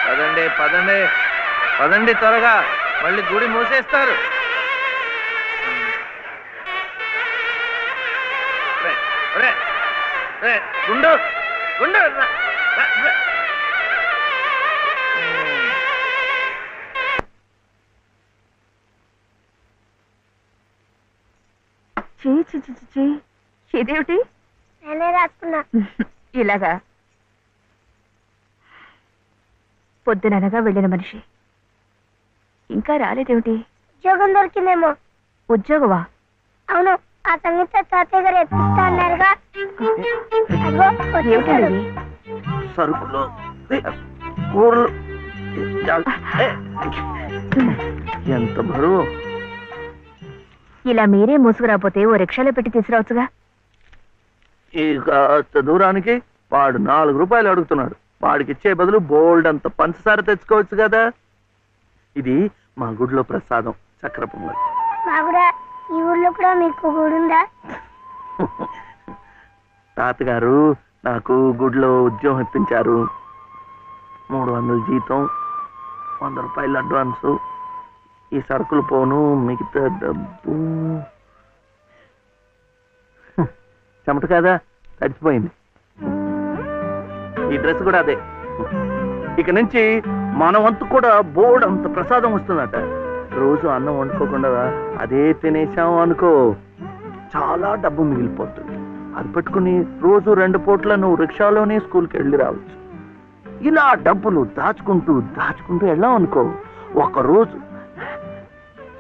పదండి పదండి పదండి త్వరగా, మళ్ళీ గుడి మూసేస్తారు. గుండు గుండు ఇదేమిటి? నేనే రాసుకున్నా. ఇలాగా పొద్దుననగా వెళ్ళిన మనిషి ఇంకా రాలేదేమిటి? ఉద్యోగం దొరికిందేమో. ఉద్యోగమా? అవును, ఆ సంగీత తాతయ్య గారు ఎప్పిస్తా అన్నారుగా. ఏమిటండి? సరుకులు కూరలు ఎంత బరువు. ఇలా మీరే మూసుకురాపోతే ఓ రిక్షాలో పెట్టి తీసుకురావచ్చుగా. ఈ కాస్త దూరానికి వాడు 4 రూపాయలు అడుగుతున్నాడు. వాడికి ఇచ్చే బదులు బోల్డ్ అంత పంచదార తెచ్చుకోవచ్చు కదా. ఇది మా గుడిలో ప్రసాదం, చక్కెర పొంగల్. మా కూడా ఈ ఊర్లో కూడా మీకు గుడి ఉందా? తాతగారు నాకు గుడిలో ఉద్యోగం ఇప్పించారు. 300 జీతం, 100 రూపాయలు అడ్వాన్సు. ఈ సరుకులు పోను, మిగతా డబ్బు చెమట కదా తడిచిపోయింది. ఈ డ్రెస్ కూడా అదే. ఇక నుంచి మన వంతు కూడా బోర్డు అంత ప్రసాదం వస్తుందట. రోజు అన్నం వండుకోకుండా అదే తినేసాం అనుకో, చాలా డబ్బు మిగిలిపోతుంది. అది పెట్టుకుని రోజు 2 పూట్ల నువ్వు రిక్షాలోనే స్కూల్కి వెళ్ళి రావచ్చు. ఇలా డబ్బులు దాచుకుంటూ దాచుకుంటూ వెళ్ళాం అనుకో, ఒకరోజు,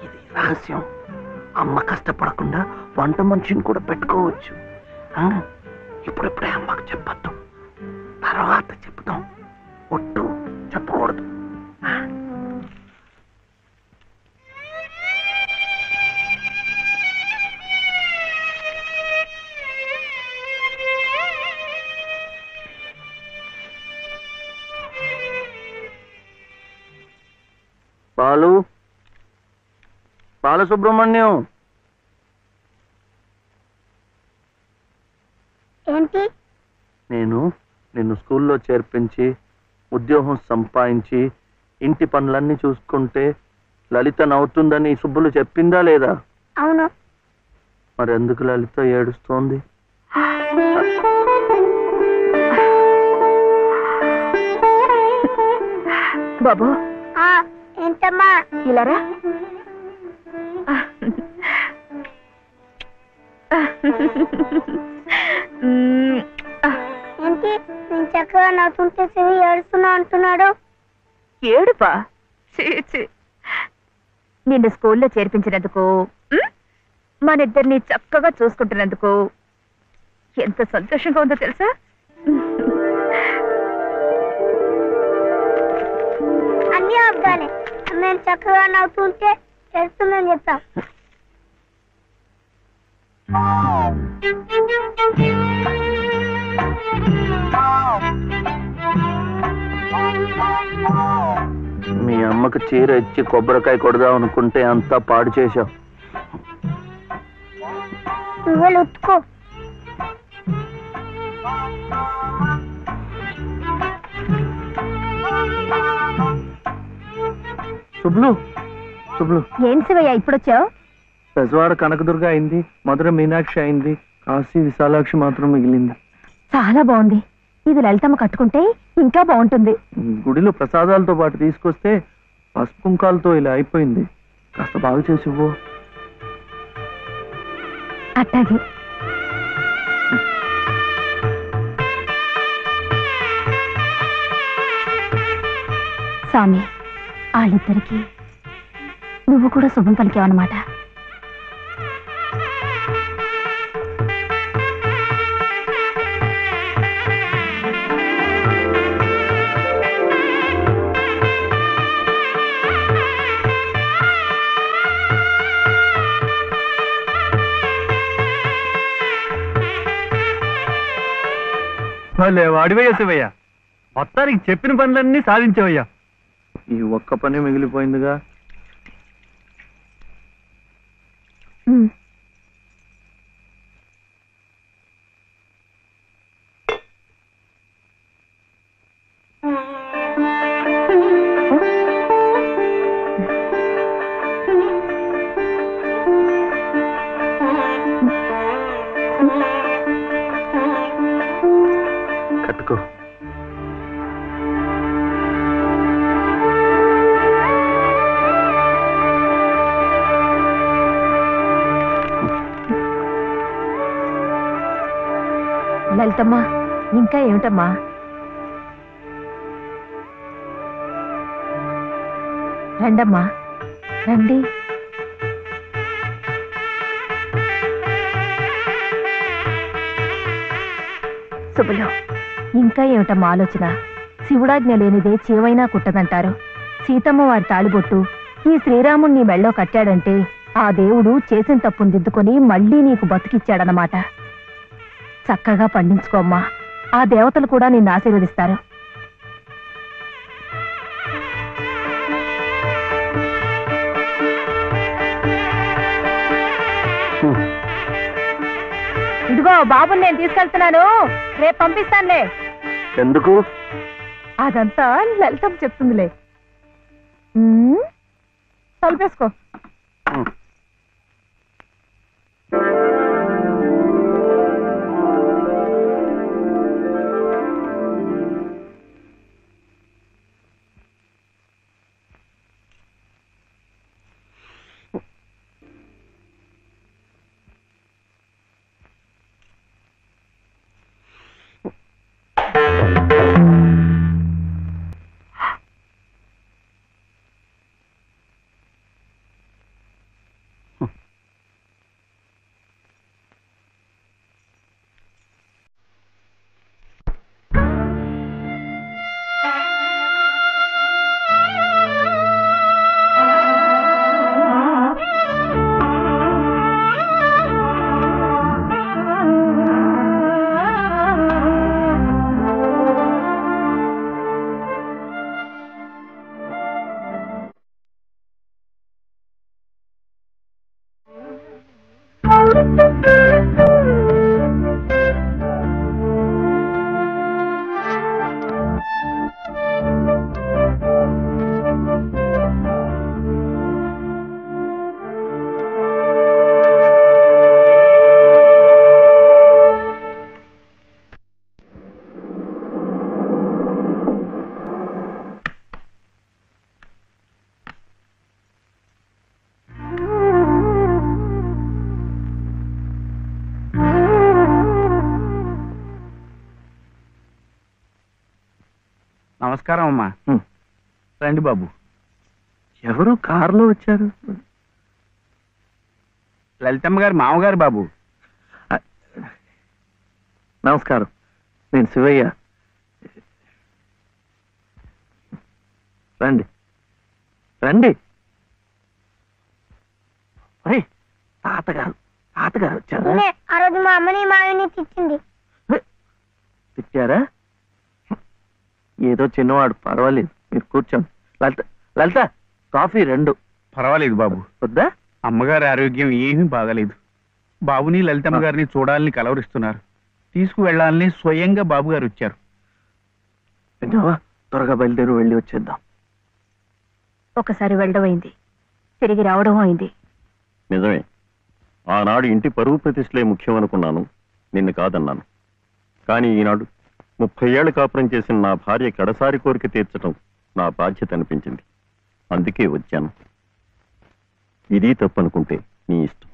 ఇది రహస్యం, అమ్మ కష్టపడకుండా వంట మనిషిని కూడా పెట్టుకోవచ్చు. ఇప్పుడిప్పుడే అమ్మకు చెప్పద్దు, తర్వాత చెప్తాం. ఒట్టు చెప్పకూడదు. బాలసుబ్రహ్మణ్యం, ఏంటి? నేను నిన్ను స్కూల్లో చేర్పించి ఉద్యోగం సంపాదించి ఇంటి పనులన్నీ చూసుకుంటే లలిత నవ్వుతుందని సుబ్బులు చెప్పిందా లేదా? అవును. మరి ఎందుకు లలిత ఏడుస్తోంది? బాబు. ఏంటమ్మా? ఇలారా. ఏంటి నేను చక్కగా నవ్వుతుంటే చెవి ఏడుస్తున్నా అంటున్నాడు? ఏడుపా? నిన్ను స్కూల్లో చేర్పించినందుకు, మన ఇద్దరిని చక్కగా చూసుకుంటున్నందుకు ఎంత సంతోషంగా ఉందో తెలుసా? అన్నీ అబ్బాలే. మేము చక్కగా నవ్వుతుంటే ఏడుస్తుందని చెప్పాం. మీ అమ్మకు చీర ఇచ్చి కొబ్బరికాయ కొడదాం అనుకుంటే అంతా పాడు చేశావు. నువ్వే ఉత్తుకో. శుభ్లు, శుభ్లు. ఏం శివయ్య ఇప్పుడొచ్చావు? పెజవాడ కనకదుర్గ అయింది, మధుర మీనాక్షి అయింది, కాశీ విశాలాక్షి మాత్రం మిగిలింది. చాలా బాగుంది. ఇది లలితమ్మ కట్టుకుంటే ఇంకా బాగుంటుంది. గుడిలో ప్రసాదాలతో పాటు తీసుకొస్తే పసుపు కుంకాలతో ఇలా అయిపోయింది. కాస్త బాగు చేసి ఇవ్వు. అట్టాగే. స్వామి, వాళ్ళిద్దరికి నువ్వు కూడా శుభం పలికావన్నమాట. వాడివయ్యా శివయ్య, మొత్తానికి చెప్పిన పనులన్నీ సాధించావయ్యా. ఈ ఒక్క పని మిగిలిపోయిందిగా. లలితమ్మా, ఇంకా ఏమిటమ్మా? రండమ్మా, రండి. శుభలో, ఇంకా ఏమిటమ్మా ఆలోచన? శివుడాజ్ఞ లేనిదే చేవైనా కుట్టదంటారు. సీతమ్మ వారి తాళిబొట్టు ఈ శ్రీరాముణ్ణి మెళ్ళో కట్టాడంటే ఆ దేవుడు చేసిన తప్పును దిద్దుకొని మళ్ళీ నీకు బతికిచ్చాడనమాట. చక్కగా పండించుకోమ్మా, ఆ దేవతలు కూడా నిన్ను ఆశీర్వదిస్తారు. ఇదిగో బాబుని నేను తీసుకెళ్తున్నాను, రేపు పంపిస్తానులే. ఎందుకు? అదంతా లలితమ్మ చెప్తుందిలే. తలుపేసుకో. నమస్కారం అమ్మా. రండి బాబు. ఎవరు కారులో వచ్చారు? లలితమ్మ గారు మామగారు బాబు. నమస్కారం, నేను శివయ్య. రండి రండి. తాతగారు తాతగారు వచ్చారా? ఆ రోజు మా అమ్మని మావిని తిట్టింది. తిట్టారా? ఏదో చిన్నవాడు, పర్వాలేదు, మీరు కూర్చోండి. లలిత లలిత కాఫీ 2. పర్వాలేదు బాబు. వద్దా? అమ్మగారి ఆరోగ్యం ఏమీ బాగలేదు. బాబుని లలితమ్మ గారిని చూడాలని కలవరిస్తున్నారు. తీసుకువెళ్లాలని స్వయంగా బాబు గారు వచ్చారు. త్వరగా బయలుదేరి వెళ్ళి వచ్చేద్దాం. ఒకసారి వెళ్ళడం అయింది, తిరిగి రావడం అయింది. నిజమే, ఆనాడు ఇంటి పరువు ప్రతిష్టలే ముఖ్యం అనుకున్నాను, నిన్ను కాదన్నాను. కానీ ఈనాడు 30 ఏళ్ల కాపురం చేసిన నా భార్య కడసారి కోరిక తీర్చడం నా బాధ్యత అనిపించింది. అందుకే వచ్చాను. ఇది తప్పనుకుంటే నీ ఇష్టం.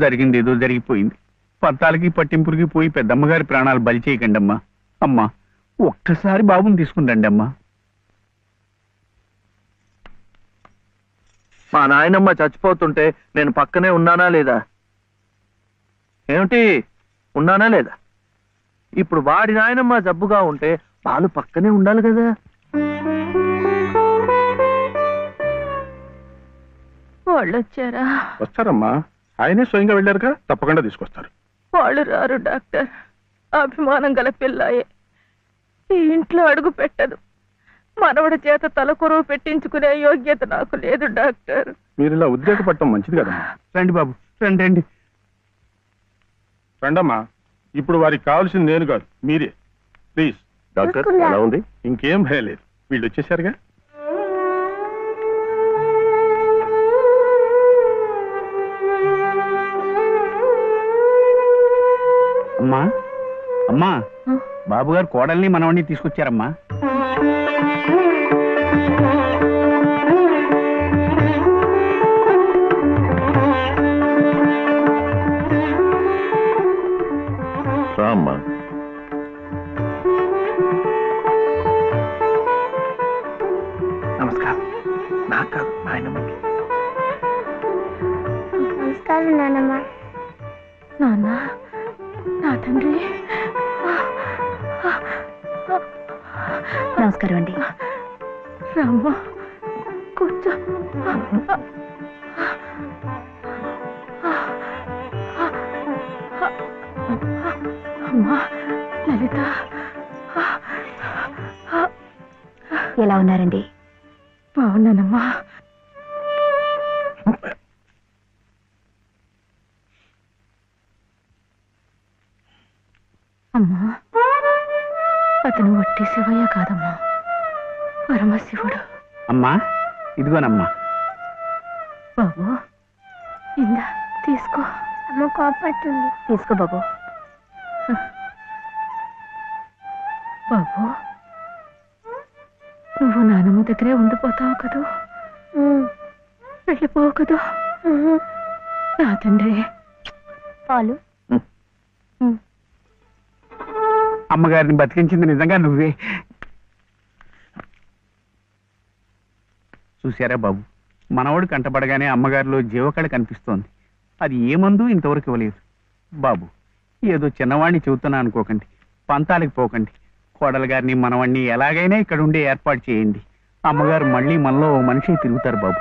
జరిగింది ఏదో జరిగిపోయింది. పత్తాలకి పట్టింపులకి పోయి పెద్దమ్మగారి ప్రాణాలు బలి చేయకండి అమ్మా. అమ్మా, ఒక్కసారి బాబుని తీసుకుంటండి అమ్మా. మా నాయనమ్మ చచ్చిపోతుంటే నేను పక్కనే ఉన్నానా లేదా? ఏమిటి, ఉన్నానా లేదా? ఇప్పుడు వాడి నాయనమ్మ జబ్బుగా ఉంటే వాళ్ళు పక్కనే ఉండాలి కదా. వాళ్ళు వచ్చారా? వస్తారమ్మా, ఆయనే స్వయంగా వెళ్ళారుగా, తప్పకుండా తీసుకొస్తారు. వాళ్ళు రారు డాక్టర్. అభిమానం గల పిల్లాయే, ఈ ఇంట్లో అడుగు పెట్టదు. మనవడి చేత తలకొరువు పెట్టించుకునే యోగ్యత నాకు లేదు డాక్టర్. మీరు ఇలా ఉద్రేకపడటం మంచిది కదమ్మా. రండి బాబు, రండి రండి. రండమ్మా, ఇప్పుడు వారికి కావాల్సింది నేను కాదు, మీరే. ప్లీజ్. డాక్టర్ ఎలా ఉంది? ఇంకేం భయం లేదు, వీళ్ళు వచ్చేసారుగా. అమ్మా అమ్మా, బాబు గారు కోడల్ని మనవడిని తీసుకొచ్చారమ్మా. రా అమ్మా. నమస్కారం. నాకు కాదు, ఆయనమ్మకి. నమస్కారం నానమ్మ. నాన్న, నా తండ్రి. నమస్కారం అండి. రామ్మ, కూర్చో. అమ్మా లలిత, ఎలా ఉన్నారండి? బాగున్నానమ్మా. అమ్మా, అతను వట్టి శివయ్య కాదమ్మా, పరమశివుడు. అమ్మా ఇదిగోనమ్మా. బాబు, ఇందా తీసుకో. అమ్మ కోపడుతుంది. తీసుకో బాబు. బాబు, నువ్వు నానమ్మ దగ్గరే ఉండిపోతావు కదూ, వెళ్ళిపోవు కదూ. నా తండ్రి. పాలు. అమ్మగారిని బతికించింది నిజంగా నువ్వే. చూశారా బాబు, మనవడు కంటపడగానే అమ్మగారిలో జీవకళ కనిపిస్తోంది. అది ఏమందు ఇంతవరకు ఇవ్వలేదు. బాబు, ఏదో చిన్నవాడిని చెబుతున్నా అనుకోకండి, పంతాలకు పోకండి. కోడలు గారిని మనవాణ్ణి ఎలాగైనా ఇక్కడ ఉండే ఏర్పాటు చేయండి. అమ్మగారు మళ్ళీ మనలో ఓ మనిషి తిరుగుతారు బాబు.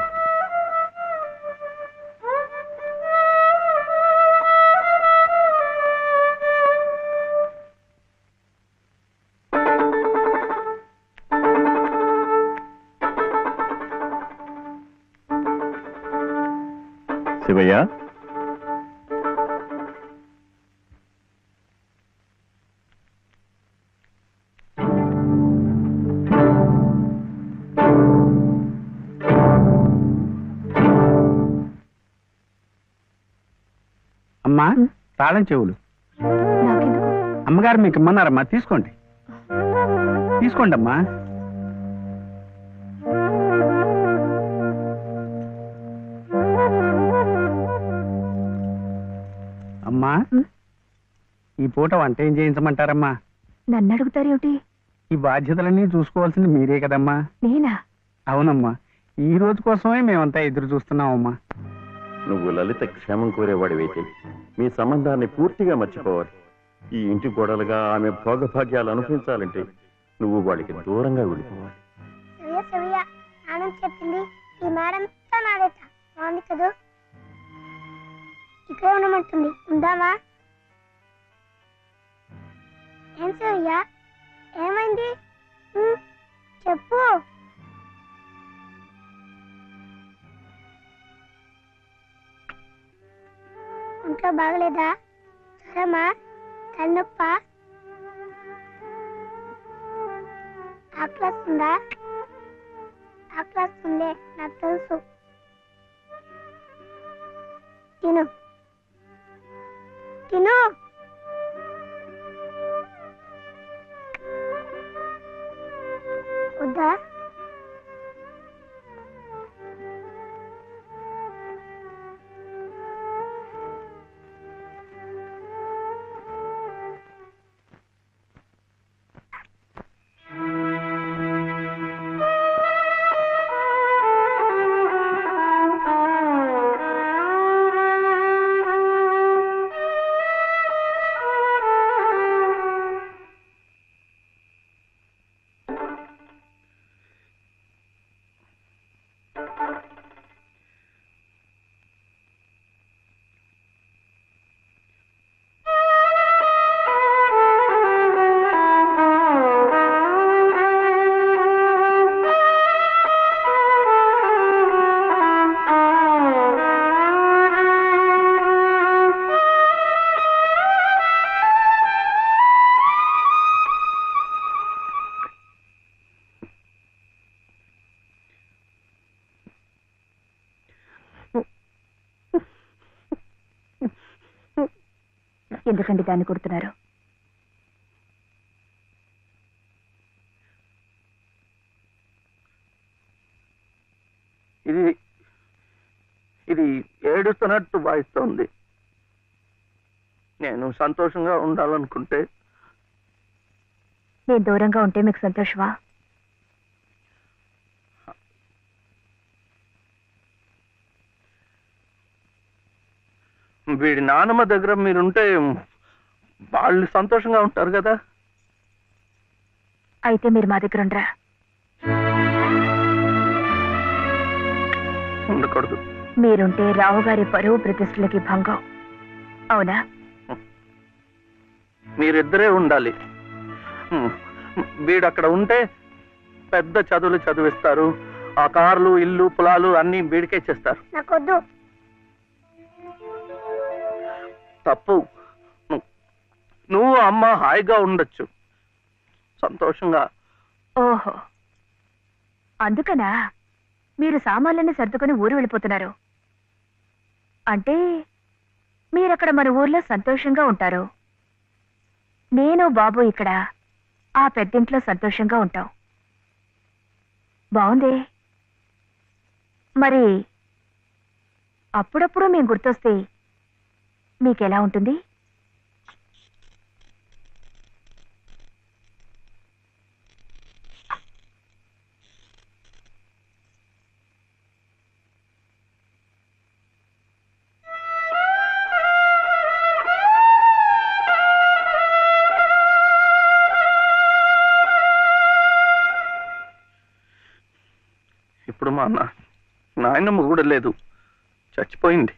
శివయ్య, అమ్మా, తాళం చెవులు. నాకెందుకు? అమ్మగారు మీకు ఇమ్మన్నారమ్మా, తీసుకోండి. తీసుకోండి అమ్మా. అమ్మా, ఈ పూట వంట ఏం చేయించమంటారమ్మా? నన్ను అడుగుతారేమిటి? ఈ బాధ్యతలన్నీ చూసుకోవాల్సింది మీరే కదమ్మా. నేనా? అవునమ్మా, ఈ రోజు కోసమే మేమంతా ఎదురు చూస్తున్నామమ్మా. నువ్వు లలిత క్షేమం కోరేవాడివైతే మీ సంబంధాన్ని పూర్తిగా మర్చిపోవాలి. ఈ ఇంటి గోడలుగా ఆమె భోగభాగ్యాలు అనుభవించాలంటే నువ్వు వాడికి దూరంగా వెళ్ళిపోవాలి. సవ్య సవ్య నాన్న చెప్పింది ఈ మేడంతో నాడేట బాగుంది కదూ. ఇక్కడే ఉండమంటుంది, ఉందామా? ఏం సవ్య, ఏమైంది? చెప్పు. ఇంట్లో బాగలేదా? జ్వరమా? తలనొప్ప? ఆకలిస్తుందా? ఆకలిస్తుందే, నాకు తెలుసు. తిను తిను. వద్దా? ఎందుకండి దాన్ని కొడుతున్నారు? ఇది ఇది ఏడుస్తున్నట్టు వాయిస్తోంది. నేను సంతోషంగా ఉండాలనుకుంటే నేను దూరంగా ఉంటే మీకు సంతోషమా? వీడి నాన్నమ్మ దగ్గర మీరుంటే వాళ్ళు సంతోషంగా ఉంటారు కదా. అయితే మీరు మా దగ్గర ఉండరా? ఉండకూడదు. మీరుంటే రావు గారి పరువు ప్రతిష్టలకి భంగం. అవునా? మీరిద్దరే ఉండాలి. వీడు అక్కడ ఉంటే పెద్ద చదువులు చదివిస్తారు. ఆ కార్లు, ఇల్లు, పొలాలు అన్ని వీడికే చేస్తారు. నాకొద్దు. తప్పు. నువ్వు అమ్మ హాయిగా ఉండొచ్చు, సంతోషంగా. ఓహో, అందుకనా మీరు సామాన్లన్నీ సర్దుకొని ఊరు వెళ్ళిపోతున్నారు? అంటే మీరక్కడ మన ఊర్లో సంతోషంగా ఉంటారు, నేను బాబు ఇక్కడ ఆ పెద్దింట్లో సంతోషంగా ఉంటాం. బాగుంది. మరి అప్పుడప్పుడు మేము గుర్తొస్తే మీకెలా ఉంటుంది? ఇప్పుడు మా నాయనమ్మ కూడా లేదు, చచ్చిపోయింది.